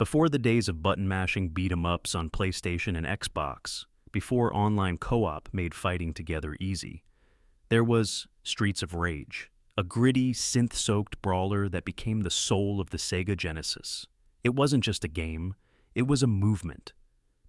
Before the days of button-mashing beat-em-ups on PlayStation and Xbox, before online co-op made fighting together easy, there was Streets of Rage, a gritty, synth-soaked brawler that became the soul of the Sega Genesis. It wasn't just a game, it was a movement.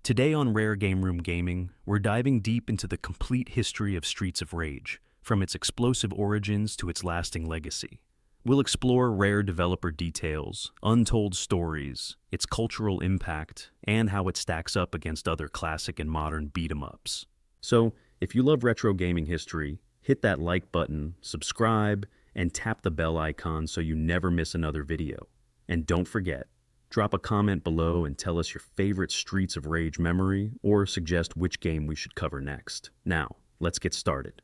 Today on Rare Gameroom Gaming, we're diving deep into the complete history of Streets of Rage, from its explosive origins to its lasting legacy. We'll explore rare developer details, untold stories, its cultural impact, and how it stacks up against other classic and modern beat-em-ups. So, if you love retro gaming history, hit that like button, subscribe, and tap the bell icon so you never miss another video. And don't forget, drop a comment below and tell us your favorite Streets of Rage memory or suggest which game we should cover next. Now, let's get started.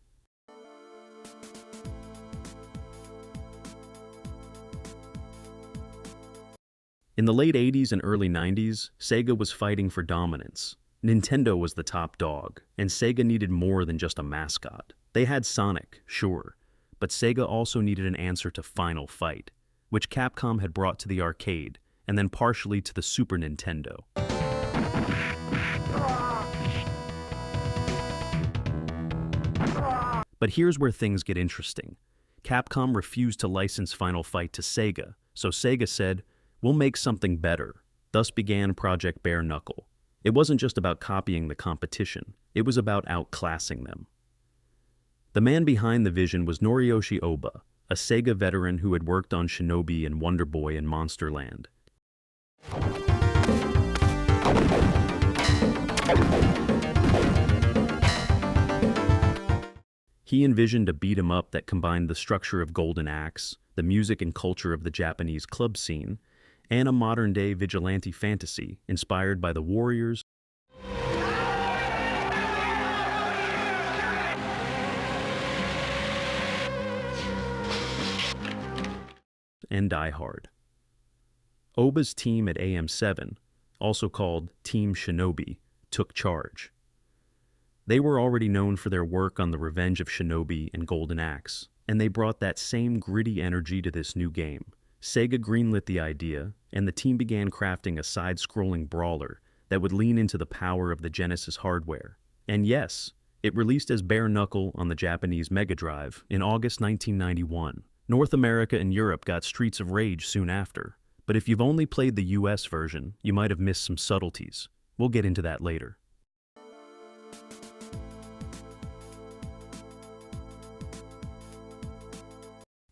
In the late 80s and early 90s, Sega was fighting for dominance. Nintendo was the top dog, and Sega needed more than just a mascot. They had Sonic, sure, but Sega also needed an answer to Final Fight, which Capcom had brought to the arcade, and then partially to the Super Nintendo. But here's where things get interesting. Capcom refused to license Final Fight to Sega, so Sega said, "We'll make something better." Thus began Project Bare Knuckle. It wasn't just about copying the competition, it was about outclassing them. The man behind the vision was Noriyoshi Ohba, a Sega veteran who had worked on Shinobi and Wonder Boy and Monsterland. He envisioned a beat-em-up that combined the structure of Golden Axe, the music and culture of the Japanese club scene, and a modern-day vigilante fantasy inspired by the Warriors and Die Hard. Ohba's team at AM7, also called Team Shinobi, took charge. They were already known for their work on the Revenge of Shinobi and Golden Axe, and they brought that same gritty energy to this new game. Sega greenlit the idea, and the team began crafting a side-scrolling brawler that would lean into the power of the Genesis hardware. And yes, it released as Bare Knuckle on the Japanese Mega Drive in August 1991. North America and Europe got Streets of Rage soon after, but if you've only played the US version, you might have missed some subtleties. We'll get into that later.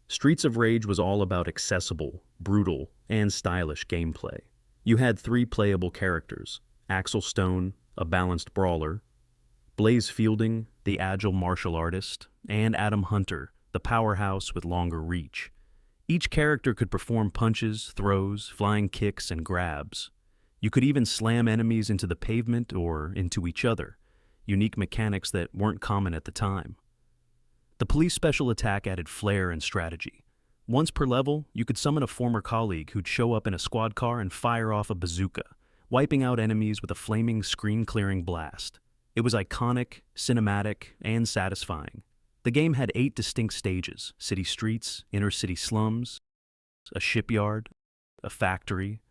Streets of Rage was all about accessible, brutal, and stylish gameplay. You had 3 playable characters: Axel Stone, a balanced brawler, Blaze Fielding, the agile martial artist, and Adam Hunter, the powerhouse with longer reach. Each character could perform punches, throws, flying kicks, and grabs. You could even slam enemies into the pavement or into each other, unique mechanics that weren't common at the time. The police special attack added flair and strategy. Once per level, you could summon a former colleague who'd show up in a squad car and fire off a bazooka, wiping out enemies with a flaming screen-clearing blast. It was iconic, cinematic, and satisfying. The game had 8 distinct stages: city streets, inner-city slums, a shipyard, a factory,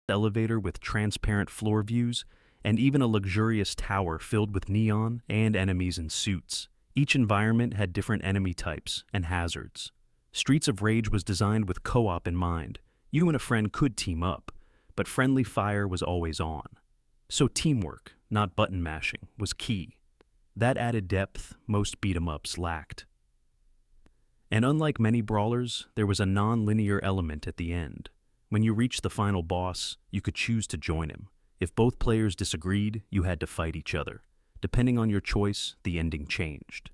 an elevator with transparent floor views, and even a luxurious tower filled with neon and enemies in suits. Each environment had different enemy types and hazards. Streets of Rage was designed with co-op in mind. You and a friend could team up, but friendly fire was always on. So teamwork, not button mashing, was key. That added depth most beat-em-ups lacked. And unlike many brawlers, there was a non-linear element at the end. When you reached the final boss, you could choose to join him. If both players disagreed, you had to fight each other. Depending on your choice, the ending changed.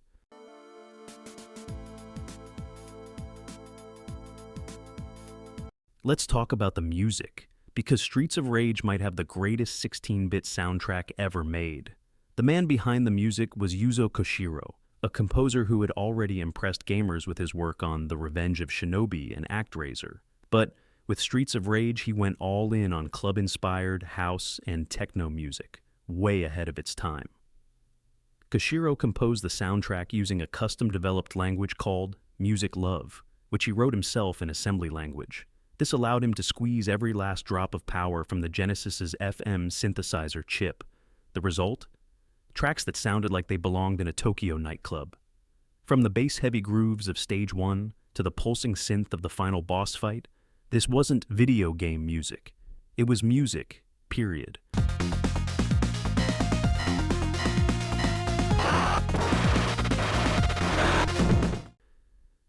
Let's talk about the music, because Streets of Rage might have the greatest 16-bit soundtrack ever made. The man behind the music was Yuzo Koshiro, a composer who had already impressed gamers with his work on The Revenge of Shinobi and ActRaiser. But with Streets of Rage, he went all in on club-inspired house and techno music, way ahead of its time. Koshiro composed the soundtrack using a custom-developed language called Music Love, which he wrote himself in assembly language. This allowed him to squeeze every last drop of power from the Genesis's FM synthesizer chip. The result? Tracks that sounded like they belonged in a Tokyo nightclub. From the bass-heavy grooves of Stage 1 to the pulsing synth of the final boss fight, this wasn't video game music. It was music, period.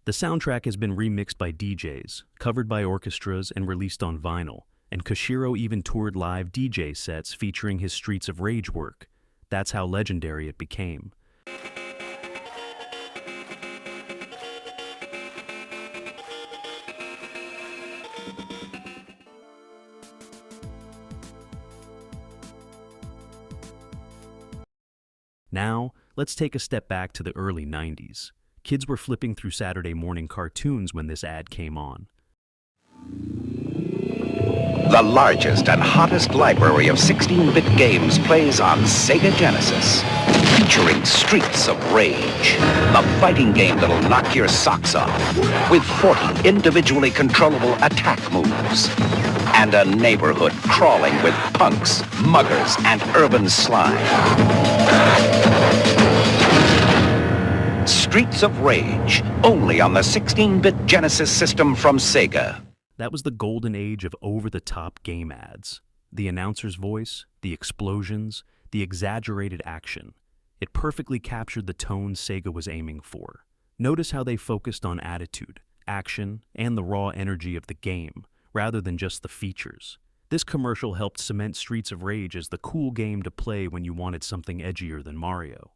The soundtrack has been remixed by DJs, covered by orchestras, and released on vinyl, and Koshiro even toured live DJ sets featuring his Streets of Rage work. That's how legendary it became. Now, let's take a step back to the early 90s. Kids were flipping through Saturday morning cartoons when this ad came on. The largest and hottest library of 16-bit games plays on Sega Genesis, featuring Streets of Rage, the fighting game that'll knock your socks off, with 40 individually controllable attack moves, and a neighborhood crawling with punks, muggers, and urban slime. Streets of Rage, only on the 16-bit Genesis system from Sega. That was the golden age of over-the-top game ads. The announcer's voice, the explosions, the exaggerated action. It perfectly captured the tone Sega was aiming for. Notice how they focused on attitude, action, and the raw energy of the game, rather than just the features. This commercial helped cement Streets of Rage as the cool game to play when you wanted something edgier than Mario.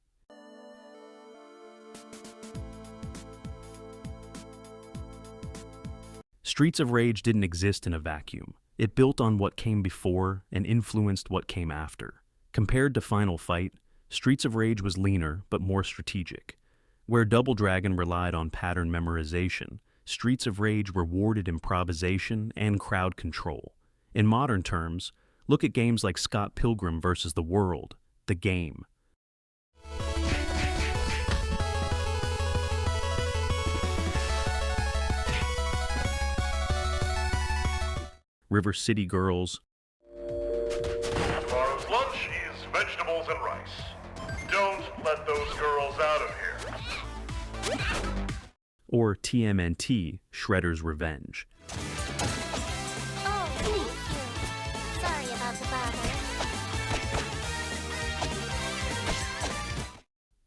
Streets of Rage didn't exist in a vacuum. It built on what came before and influenced what came after. Compared to Final Fight, Streets of Rage was leaner but more strategic. Where Double Dragon relied on pattern memorization, Streets of Rage rewarded improvisation and crowd control. In modern terms, look at games like Scott Pilgrim vs. the World, the game. River City Girls. Tomorrow's lunch is vegetables and rice. Don't let those girls out of here. Or TMNT, Shredder's Revenge. Oh, thank you. Sorry about the bother.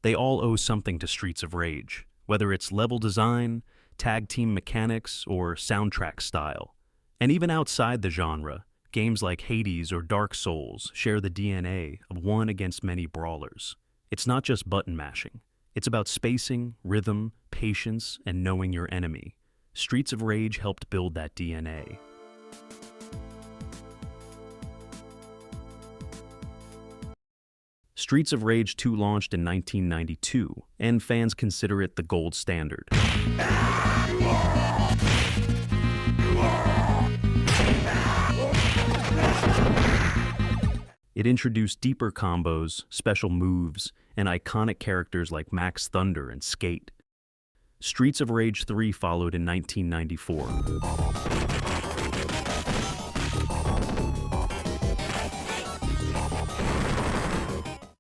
They all owe something to Streets of Rage, whether it's level design, tag team mechanics, or soundtrack style. And even outside the genre, games like Hades or Dark Souls share the DNA of one against many brawlers. It's not just button mashing. It's about spacing, rhythm, patience, and knowing your enemy. Streets of Rage helped build that DNA. Streets of Rage 2 launched in 1992, and fans consider it the gold standard. It introduced deeper combos, special moves, and iconic characters like Max Thunder and Skate. Streets of Rage 3 followed in 1994.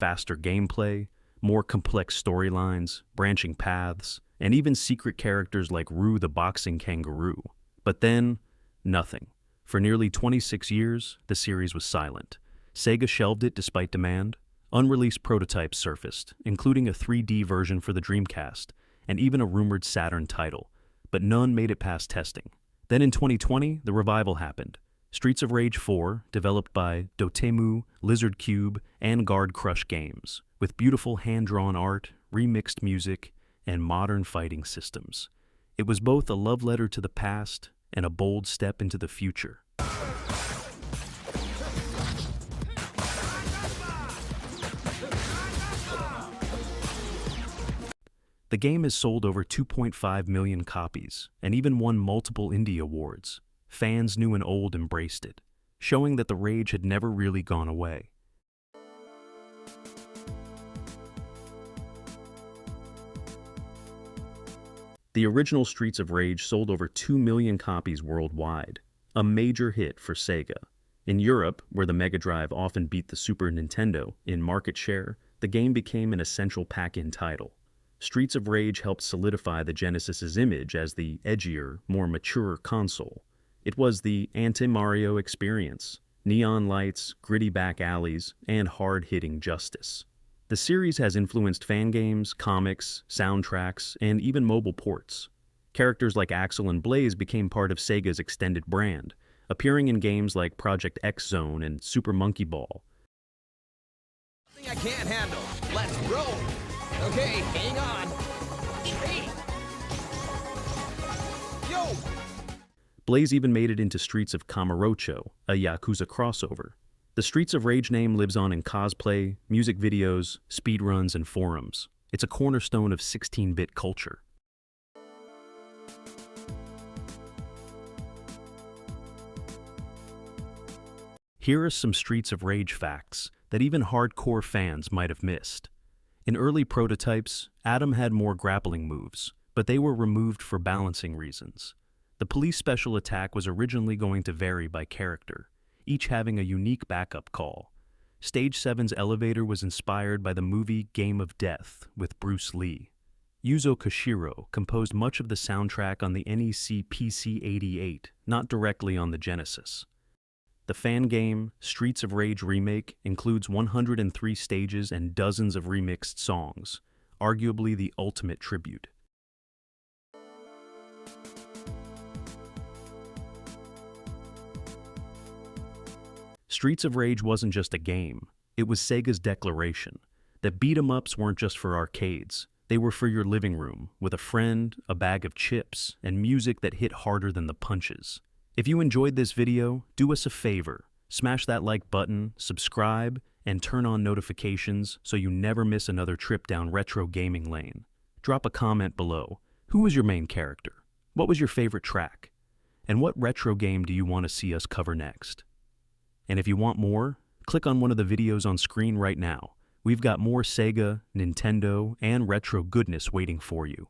Faster gameplay, more complex storylines, branching paths, and even secret characters like Roo the Boxing Kangaroo. But then, nothing. For nearly 26 years, the series was silent. Sega shelved it despite demand. Unreleased prototypes surfaced, including a 3D version for the Dreamcast, and even a rumored Saturn title, but none made it past testing. Then in 2020, the revival happened. Streets of Rage 4, developed by Dotemu, Lizard Cube, and Guard Crush Games, with beautiful hand-drawn art, remixed music, and modern fighting systems. It was both a love letter to the past and a bold step into the future. The game has sold over 2.5 million copies and even won multiple indie awards. Fans new and old embraced it, showing that the rage had never really gone away. The original Streets of Rage sold over 2 million copies worldwide. A major hit for Sega. In Europe, where the Mega Drive often beat the Super Nintendo in market share, the game became an essential pack-in title. Streets of Rage helped solidify the Genesis's image as the edgier, more mature console. It was the anti-Mario experience: neon lights, gritty back alleys, and hard-hitting justice. The series has influenced fan games, comics, soundtracks, and even mobile ports. Characters like Axel and Blaze became part of Sega's extended brand, appearing in games like Project X Zone and Super Monkey Ball. Thing I can't handle. Let's roll. Okay, hang on. Hey. Yo. Blaze even made it into Streets of Kamurocho, a Yakuza crossover. The Streets of Rage name lives on in cosplay, music videos, speedruns, and forums. It's a cornerstone of 16-bit culture. Here are some Streets of Rage facts that even hardcore fans might have missed. In early prototypes, Adam had more grappling moves, but they were removed for balancing reasons. The police special attack was originally going to vary by character, each having a unique backup call. Stage 7's elevator was inspired by the movie Game of Death with Bruce Lee. Yuzo Koshiro composed much of the soundtrack on the NEC PC-88, not directly on the Genesis. The fan game, Streets of Rage Remake, includes 103 stages and dozens of remixed songs, arguably the ultimate tribute. Streets of Rage wasn't just a game, it was Sega's declaration that beat-em-ups weren't just for arcades, they were for your living room, with a friend, a bag of chips, and music that hit harder than the punches. If you enjoyed this video, do us a favor. Smash that like button, subscribe, and turn on notifications so you never miss another trip down retro gaming lane. Drop a comment below. Who was your main character? What was your favorite track? And what retro game do you want to see us cover next? And if you want more, click on one of the videos on screen right now. We've got more Sega, Nintendo, and retro goodness waiting for you.